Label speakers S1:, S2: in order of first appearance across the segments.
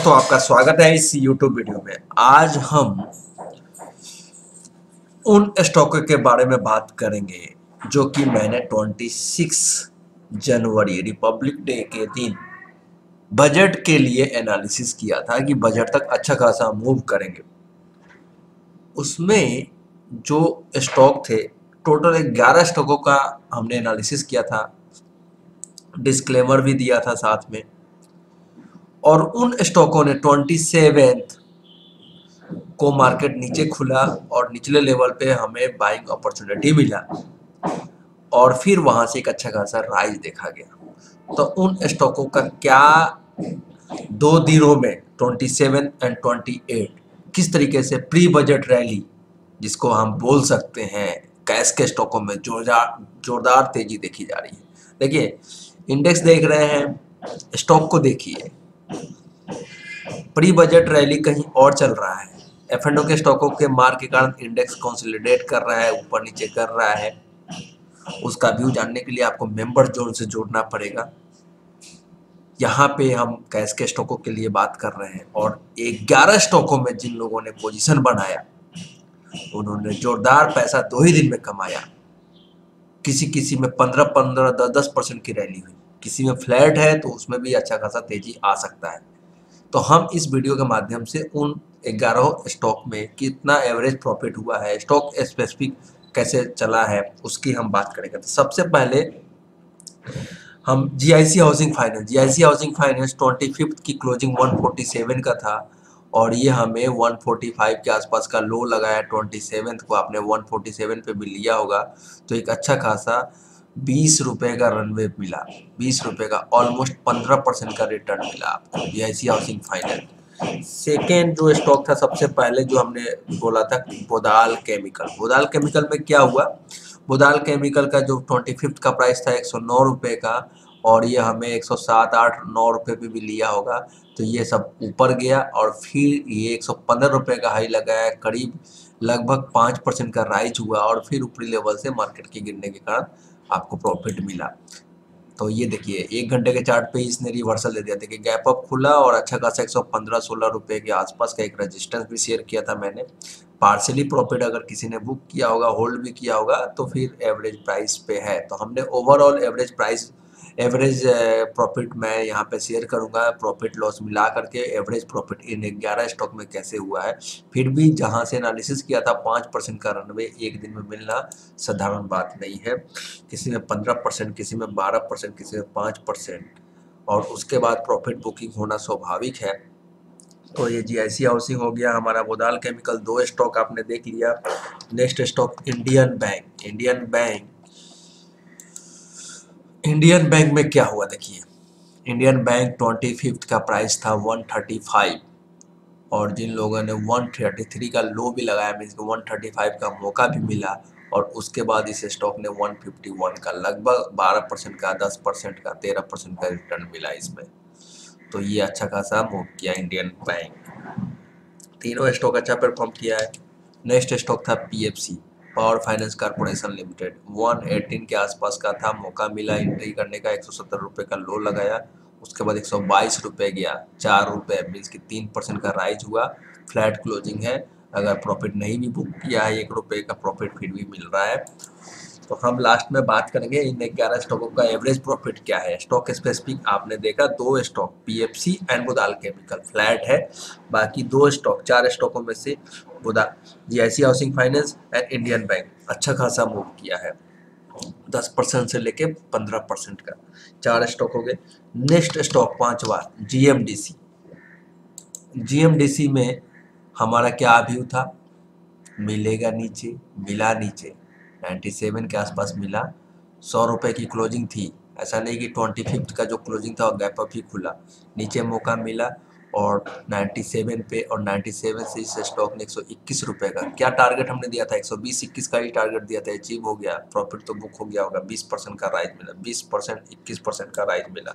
S1: दोस्तों, आपका स्वागत है इस YouTube वीडियो में। आज हम उन स्टॉकों के बारे में बात करेंगे जो कि मैंने 26 जनवरी रिपब्लिक डे के दिन बजट के लिए एनालिसिस किया था कि बजट तक अच्छा खासा मूव करेंगे। उसमें जो स्टॉक थे, टोटल 11 स्टॉकों का हमने एनालिसिस किया था, डिस्क्लेमर भी दिया था साथ में। और उन स्टॉकों ने 27 को मार्केट नीचे खुला और निचले लेवल पे हमें बाइंग अपॉर्चुनिटी मिला और फिर वहां से एक अच्छा खासा राइज देखा गया। तो उन स्टॉकों का क्या 2 दिनों में 27 एंड 28 किस तरीके से प्री बजट रैली, जिसको हम बोल सकते हैं, कैश के स्टॉकों में जोरदार तेजी देखी जा रही है। देखिए, इंडेक्स देख रहे हैं, स्टॉक को देखिए, प्री बजट रैली कहीं और चल रहा है। F&O के स्टॉकों के मार के कारण इंडेक्स कंसोलिडेट कर रहा है, ऊपर नीचे कर रहा है। उसका व्यू जानने के लिए आपको मेंबर जोन से जोड़ना पड़ेगा। यहाँ पे हम कैश के स्टॉकों के लिए बात कर रहे हैं और 11 स्टॉकों में जिन लोगों ने पोजीशन बनाया उन्होंने जोरदार पैसा 2 ही दिन में कमाया। किसी में 15-15, 10-10% की रैली हुई, किसी में फ्लैट है तो उसमें भी अच्छा खासा तेजी आ सकता है। तो हम इस वीडियो के माध्यम से उन 11 स्टॉक में कितना एवरेज प्रॉफिट हुआ है, स्टॉक स्पेसिफिक कैसे चला है, उसकी हम बात करेंगे। तो सबसे पहले हम जीआईसी हाउसिंग फाइनेंस 25 की क्लोजिंग 147 का था और ये हमें 145 के आसपास का लो लगाया। 27 को आपने 147 पे भी लिया होगा, तो एक अच्छा खासा 20 रुपए का रनवे मिला। 20 रुपए का ऑलमोस्ट 15% का रिटर्न मिला आपको जीआईसी हाउसिंग फाइनेंस। सेकेंड जो स्टॉक था, सबसे पहले जो हमने बोला था, बोदाल केमिकल में क्या हुआ? बोदाल केमिकल का जो 25 का प्राइस था 109 रुपए का, और ये हमें 107, 8, 9 रुपए पे भी लिया होगा। तो ये सब ऊपर गया और फिर ये 115 रुपए का हाई लगाया, करीब लगभग 5% का राइज हुआ और फिर ऊपरी लेवल से मार्केट के गिरने के कारण आपको प्रॉफिट मिला। तो ये देखिए, 1 घंटे के चार्ट पे इसने रिवर्सल दे दिया। देखिए, गैप अप खुला और अच्छा खासा 115-16 रुपए के आसपास का एक रेजिस्टेंस भी शेयर किया था मैंने। पार्सली प्रॉफिट अगर किसी ने बुक किया होगा, होल्ड भी किया होगा, तो फिर एवरेज प्राइस पे है। तो हमने ओवरऑल एवरेज प्रॉफिट मैं यहाँ पे शेयर करूंगा, प्रॉफिट लॉस मिला करके एवरेज प्रॉफिट इन 11 स्टॉक में कैसे हुआ है। फिर भी जहाँ से एनालिसिस किया था 5% का रनवे एक दिन में मिलना साधारण बात नहीं है। किसी में 15%, किसी में 12%, किसी में 5%, और उसके बाद प्रॉफिट बुकिंग होना स्वाभाविक है। तो ये जीआईसी हाउसिंग हो गया, हमारा बोदाल केमिकल, 2 स्टॉक आपने देख लिया। नेक्स्ट स्टॉक इंडियन बैंक में क्या हुआ देखिए। इंडियन बैंक 25 का प्राइस था 135 और जिन लोगों ने 133 का लो भी लगाया, मीन्स 135 का मौका भी मिला, और उसके बाद इस स्टॉक ने 151 का लगभग 12% का, 10% का, 13% का रिटर्न मिला इसमें। तो ये अच्छा खासा मूव किया इंडियन बैंक। तीनों स्टॉक अच्छा परफॉर्म किया है। नेक्स्ट स्टॉक था PFC, power finance corporation limited. 118 के आसपास का था, मौका मिला एंट्री करने का। 170 रुपए का लो लगाया, उसके बाद 122 रुपए गया, 4 रुपए, मीन्स की 3% का राइज हुआ। फ्लैट क्लोजिंग है। अगर प्रॉफिट नहीं भी बुक किया है, 1 रुपए का प्रॉफिट फिर भी मिल रहा है। तो हम लास्ट में बात करेंगे इन 11 स्टॉकों का एवरेज प्रॉफिट क्या है। स्टॉक स्पेसिफिक आपने देखा, 2 stock PFC and Bodal chemical flat है। बाकी 2 स्टॉक, 4 स्टॉकों में से GIC housing finance and Indian bank अच्छा खासा मूव किया है, 10% से लेके 15% का। 4 स्टॉक हो गए। नेक्स्ट स्टॉक 5वां जीएमडीसी में हमारा क्या व्यू था? मिलेगा नीचे, मिला नीचे, 97 के आसपास मिला। 100 रुपए की क्लोजिंग थी, ऐसा नहीं कि 25 का जो क्लोजिंग था वो गैप अप ही खुला, नीचे मौका मिला और 97 पे, और 97 से इस स्टॉक ने 121 रुपए का, क्या टारगेट हमने दिया था, 120-21 का ही टारगेट दिया था, अचीव हो गया। प्रॉफिट तो बुक हो गया होगा, 20% का राइज मिला, 20%, 21% का राइज मिला।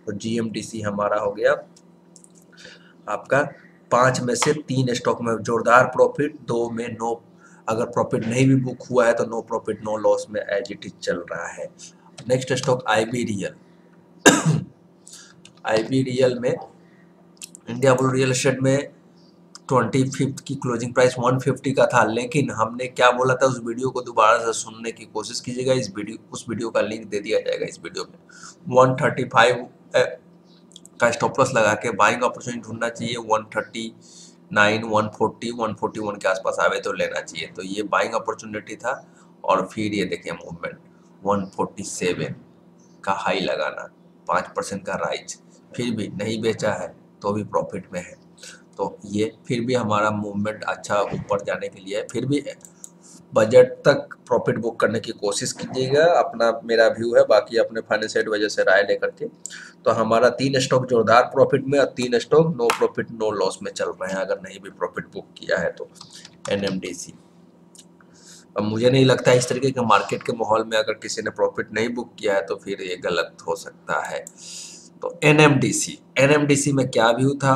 S1: तो जीएमडीसी हमारा हो गया आपका 5 में से 3 स्टॉक में जोरदार प्रॉफिट, 2 में नो, अगर प्रॉफिट नहीं भी बुक हुआ है तो नो प्रॉफिट नो लॉस में एज इट इज चल रहा है। नेक्स्ट स्टॉक आईबी रियल में इंडिया बुल रियल एस्टेट में 25 की क्लोजिंग प्राइस 150 का था, लेकिन हमने क्या बोला था उस वीडियो को दोबारा से सुनने की कोशिश कीजिएगा। इस वीडियो उस वीडियो का लिंक दे दिया जाएगा इस वीडियो में। 135 का स्टॉप लॉस लगा के बाइंग अपॉर्चुनिटी ढूंढना चाहिए। 139, 140, 141 के आसपास आवे तो लेना चाहिए। तो ये बाइंग अपॉर्चुनिटी था। और फिर ये देखिए मूवमेंट 147 का हाई लगाना, 5% का राइज, फिर भी नहीं बेचा है तो भी प्रॉफिट में है। तो ये फिर भी हमारा मूवमेंट अच्छा ऊपर जाने के लिए है। फिर भी बजट तक प्रॉफिट बुक करने की कोशिश कीजिएगा। अपना मेरा व्यू है, बाकी अपने फाइनेंशियल एडवाइजर से राय लेकर के। तो हमारा 3 स्टॉक जोरदार प्रॉफिट में और 3 stock no profit no loss में चल रहे हैं, अगर नहीं भी प्रॉफिट बुक किया है तो। एनएमडीसी, अब मुझे नहीं लगता इस तरीके के मार्केट के माहौल में अगर किसी ने प्रॉफिट नहीं बुक किया है तो फिर ये गलत हो सकता है। तो एनएमडीसी में क्या व्यू था,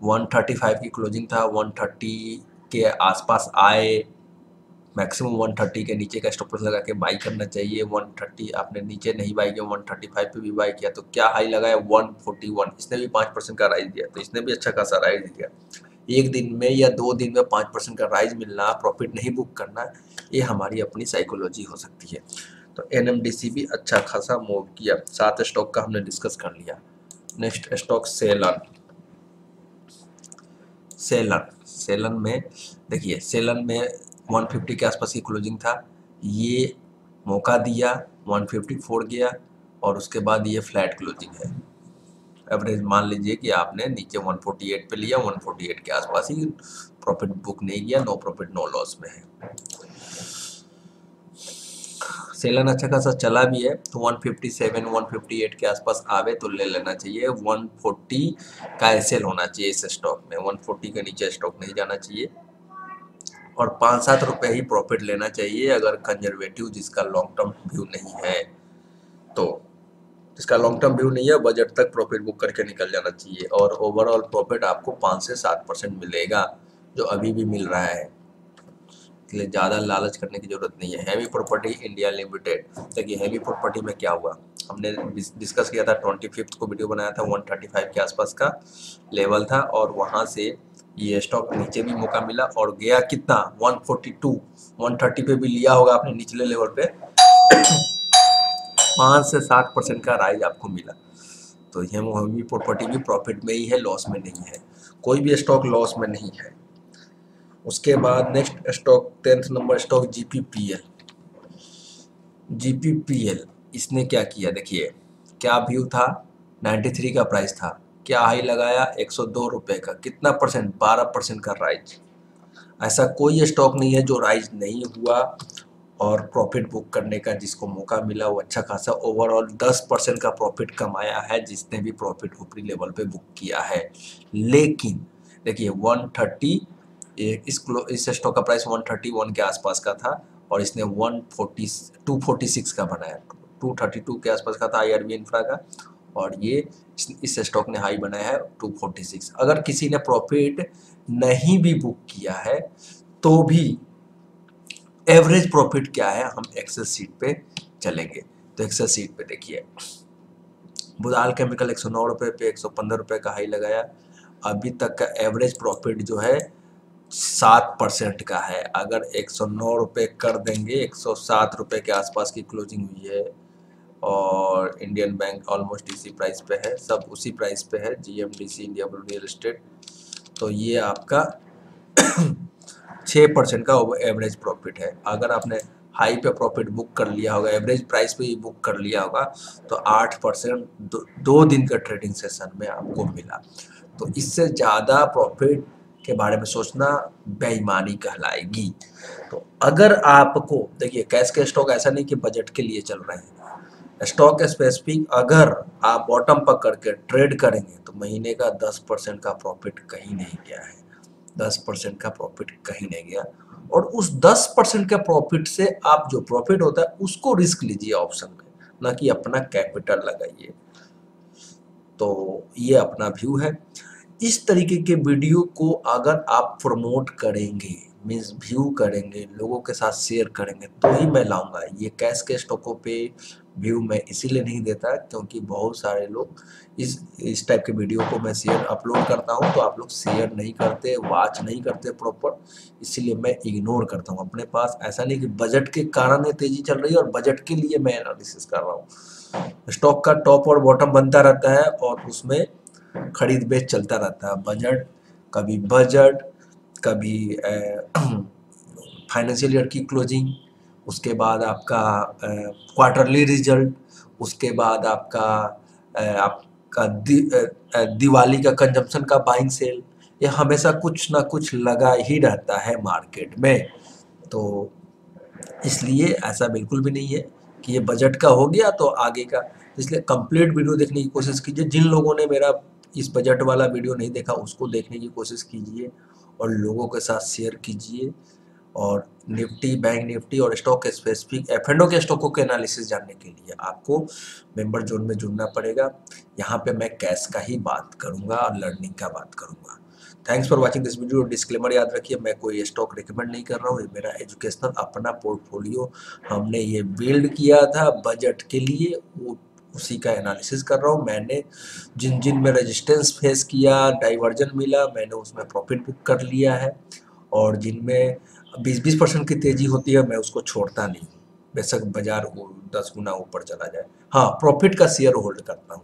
S1: 135 की क्लोजिंग था, 130 के आसपास आए, मैक्सिमम 130 के नीचे का स्टॉप लॉस लगा के बाई करना चाहिए। 130 आपने नीचे नहीं बाई किया, 135 पे भी बाई किया तो क्या हाई लगाया 141। इसने भी 5% का राइज दिया, तो इसने भी अच्छा खासा राइज दिया। एक दिन में या 2 दिन में 5% का राइज मिलना, प्रॉफिट नहीं बुक करना, ये हमारी अपनी साइकोलॉजी हो सकती है। तो एनएमडीसी भी अच्छा खासा मूव किया। 7 स्टॉक का हमने डिस्कस कर लिया। नेक्स्ट स्टॉक सेलन में देखिए, सेलन में 150 के आसपास की क्लोजिंग था। ये मौका दिया, 150 फोड़ गया और उसके बाद ये फ्लैट क्लोजिंग है। एवरेज मान लीजिए कि आपने नीचे 148 पे लिया, 148 के आसपास ही, प्रॉफिट बुक नहीं किया, नो प्रॉफिट नो लॉस में है। सेलन अच्छा खासा चला भी है, तो 157 158 के आसपास आवे तो ले लेना चाहिए। 140 का एसएल होना चाहिए इस स्टॉक में, 140 के नीचे स्टॉक नहीं जाना चाहिए और 5-7 रुपये ही प्रॉफिट लेना चाहिए अगर कंजर्वेटिव जिसका लॉन्ग टर्म व्यू नहीं है। तो जिसका लॉन्ग टर्म व्यू नहीं है, बजट तक प्रॉफिट बुक करके निकल जाना चाहिए और ओवरऑल प्रॉफिट आपको 5 से 7% मिलेगा, जो अभी भी मिल रहा है। इसलिए ज़्यादा लालच करने की जरूरत नहीं है। हैवी प्रॉपर्टी इंडिया लिमिटेड, देखिए हैवी प्रॉपर्टी में क्या हुआ, हमने डिस्कस किया था, 25 को वीडियो बनाया था। 135 के आसपास का लेवल था और वहाँ से ये स्टॉक नीचे भी मौका मिला और गया कितना 142, 130 पे भी लिया होगा आपने निचले लेवल पे, 5 से 7% का राइज आपको मिला। तो ये हैवी प्रॉपर्टी भी प्रॉफिट में ही है, लॉस में नहीं है। कोई भी स्टॉक लॉस में नहीं है। उसके बाद next stock 10th number stock जीपीपीएल। इसने क्या किया, देखिए क्या व्यू था, 93 का प्राइस था, क्या हाई लगाया 102 रुपए का, कितना परसेंट, 12% का राइज। ऐसा कोई स्टॉक नहीं है जो राइज नहीं हुआ और प्रॉफिट बुक करने का जिसको मौका मिला वो अच्छा खासा ओवरऑल 10% का प्रॉफिट कमाया है जिसने भी प्रॉफिट ऊपरी लेवल पे बुक किया है। लेकिन देखिए 130, इस स्टॉक का प्राइस 131 के आसपास का था और इसने 246 का बनाया, 232 के आसपास का था आईआरबी इंफ्रा का, और ये इस स्टॉक ने हाई बनाया है 246। अगर किसी ने प्रॉफिट नहीं भी बुक किया है तो भी एवरेज प्रॉफिट क्या है, हम एक्सेल सीट पे चलेंगे। तो एक्सेल सीट पे देखिए, बुदाल केमिकल 109 रुपए पे 115 रुपए का हाई लगाया। अभी तक का एवरेज प्रॉफिट जो है 7% का है। अगर 109 रुपए कर देंगे, 107 रुपए के आसपास की क्लोजिंग हुई है और इंडियन बैंक ऑलमोस्ट इसी प्राइस पे है, सब उसी प्राइस पे है, GMDC India bull real estate. तो ये आपका 6% का एवरेज प्रॉफिट है। अगर आपने हाई पे प्रॉफिट बुक कर लिया होगा, एवरेज प्राइस पे ही बुक कर लिया होगा, तो 8% 2 दिन का ट्रेडिंग सेशन में आपको मिला। तो इससे ज़्यादा प्रॉफिट के बारे में सोचना बेईमानी कहलाएगी। तो अगर आपको देखिए, कैश के स्टॉक ऐसा नहीं कि बजट के लिए चल रहे हैं, स्टॉक स्पेसिफिक अगर आप बॉटम पकड़ के ट्रेड करेंगे तो महीने का 10% का प्रॉफिट कहीं नहीं गया है, 10% का प्रॉफिट कहीं नहीं गया। और उस 10% के प्रॉफिट से आप जो प्रॉफिट होता है उसको रिस्क लीजिए ऑप्शन में, ना कि अपना कैपिटल लगाइए। तो ये अपना व्यू है। इस तरीके के वीडियो को अगर आप प्रमोट करेंगे मीन्स व्यू करेंगे, लोगों के साथ शेयर करेंगे तो ही मैं लाऊंगा। ये कैश के स्टॉकों पे व्यू मैं इसीलिए नहीं देता क्योंकि बहुत सारे लोग इस टाइप के वीडियो को मैं शेयर अपलोड करता हूँ तो आप लोग शेयर नहीं करते, वॉच नहीं करते प्रॉपर, इसीलिए मैं इग्नोर करता हूँ। अपने पास ऐसा नहीं कि बजट के कारण ये तेजी चल रही है और बजट के लिए मैं एनालिसिस कर रहा हूँ। स्टॉक का टॉप और बॉटम बनता रहता है और उसमें खरीद बेच चलता रहता है। बजट कभी फाइनेंशियल ईयर की क्लोजिंग, उसके बाद आपका क्वार्टरली रिजल्ट, उसके बाद आपका दिवाली का कंजम्पशन का बाइंग सेल, ये हमेशा कुछ ना कुछ लगा ही रहता है मार्केट में। तो इसलिए ऐसा बिल्कुल भी नहीं है कि ये बजट का हो गया तो आगे का। इसलिए कंप्लीट वीडियो देखने की कोशिश कीजिए। जिन लोगों ने मेरा इस बजट वाला वीडियो नहीं देखा उसको देखने की कोशिश कीजिए और लोगों के साथ शेयर कीजिए। और निफ्टी, बैंक निफ्टी और स्टॉक स्पेसिफिक एफ&ओ के स्टॉकों के एनालिसिस जानने के लिए आपको मेंबर जोन में जुड़ना पड़ेगा। यहाँ पे मैं कैश का ही बात करूँगा और लर्निंग का बात करूँगा। Thanks for watching this video. Disclaimer याद रखिए, मैं कोई स्टॉक रिकमेंड नहीं कर रहा हूँ, ये मेरा एजुकेशनल अपना पोर्टफोलियो हमने ये बिल्ड किया था बजट के लिए, वो उसी का एनालिसिस कर रहा हूँ। मैंने जिन जिन में रेजिस्टेंस फेस किया, डाइवर्जन मिला, मैंने उसमें प्रॉफिट बुक कर लिया है। और जिनमें 20-20% की तेजी होती है मैं उसको छोड़ता नहीं, बेशक बाजार 10 गुना ऊपर चला जाए। हाँ, प्रॉफिट का शेयर होल्ड करता हूँ।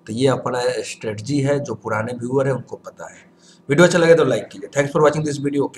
S1: तो ये अपना स्ट्रेटजी है, जो पुराने व्यूअर है उनको पता है। वीडियो अच्छा लगे तो लाइक कीजिए। Thanks for watching this video.